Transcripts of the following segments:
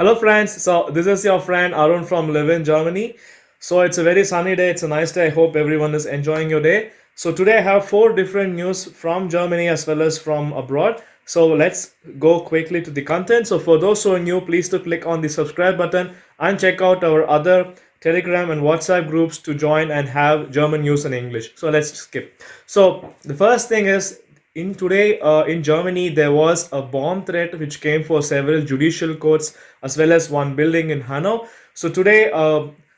Hello, friends. So, this is your friend Arun from LiveinGermany. So, it's a very sunny day. It's a nice day. I hope everyone is enjoying your day. So, today I have four different news from Germany as well as from abroad. So, let's go quickly to the content. So, for those who are new, please to click on the subscribe button and check out our other Telegram and WhatsApp groups to join and have German news in English. So, let's skip. So, the first thing is in today in Germany there was a bomb threat which came for several judicial courts as well as one building in Hanau. So today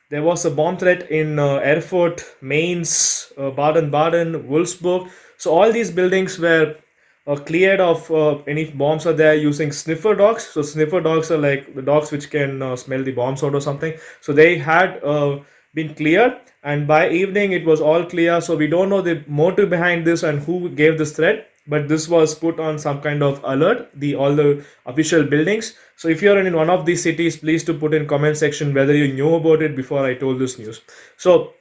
there was a bomb threat in Erfurt, Mainz, Baden-Baden, Wolfsburg. So all these buildings were cleared of any bombs are there using sniffer dogs. So sniffer dogs are like the dogs which can smell the bombs out or something. So they had been cleared, and by evening it was all clear. So we don't know the motive behind this and who gave this threat, but this was put on some kind of alert the all the official buildings. So if you're in one of these cities, please to put in comment section whether you knew about it before I told this news. So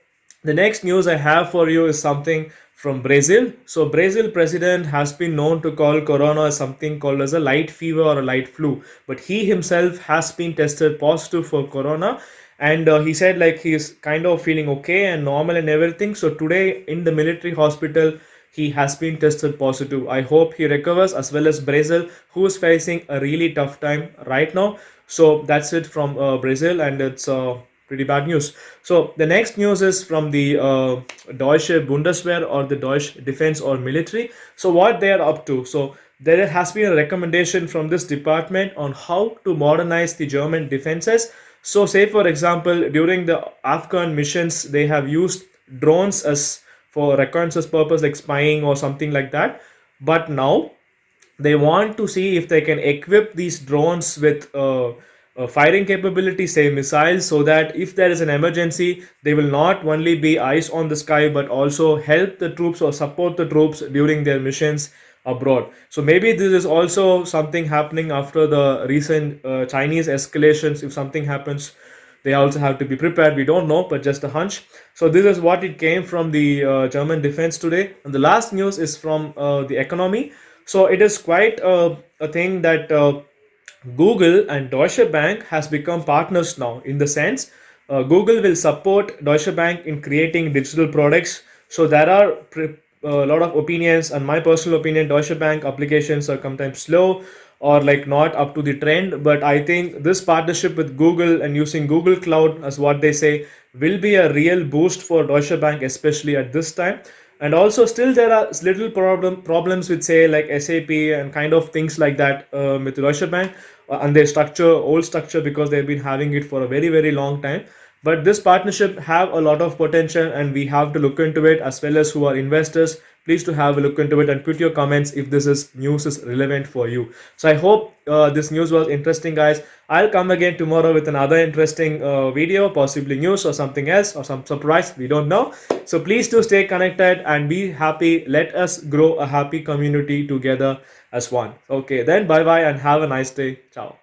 the next news I have for you is something from Brazil. So Brazil president has been known to call corona as something called as a light fever or a light flu, but he himself has been tested positive for corona, and he said like he is kind of feeling okay and normal and everything. So today in the military hospital he has been tested positive. I hope he recovers, as well as Brazil, who is facing a really tough time right now. So that's it from Brazil, and it's pretty bad news. So the next news is from the Deutsche Bundeswehr, or the Deutsche Defense or military. So what they are up to. So there has been a recommendation from this department on how to modernize the German defenses. So say for example, during the Afghan missions, they have used drones as for reconnaissance purpose like spying or something like that, but now they want to see if they can equip these drones with firing capability, say missiles, so that if there is an emergency they will not only be eyes on the sky but also help the troops or support the troops during their missions abroad. So maybe this is also something happening after the recent Chinese escalations. If something happens, they also have to be prepared. We don't know, but just a hunch. So this is what it came from the German defense today. And the last news is from the economy. So it is quite a thing that Google and Deutsche Bank has become partners now, in the sense Google will support Deutsche Bank in creating digital products. So there are a lot of opinions, and my personal opinion, Deutsche Bank applications are sometimes slow or like not up to the trend. But I think this partnership with Google and using Google Cloud, as what they say, will be a real boost for Deutsche Bank, especially at this time. And also still there are little problems with, say, like SAP and kind of things like that with Deutsche Bank and their structure, old structure, because they've been having it for a very long time. But this partnership have a lot of potential, and we have to look into it, as well as who are investors. Please to have a look into it and put your comments if this is news is relevant for you. So I hope this news was interesting, guys. I'll come again tomorrow with another interesting video, possibly news or something else or some surprise, we don't know. So please do stay connected and be happy. Let us grow a happy community together as one. Okay, then bye bye and have a nice day. Ciao.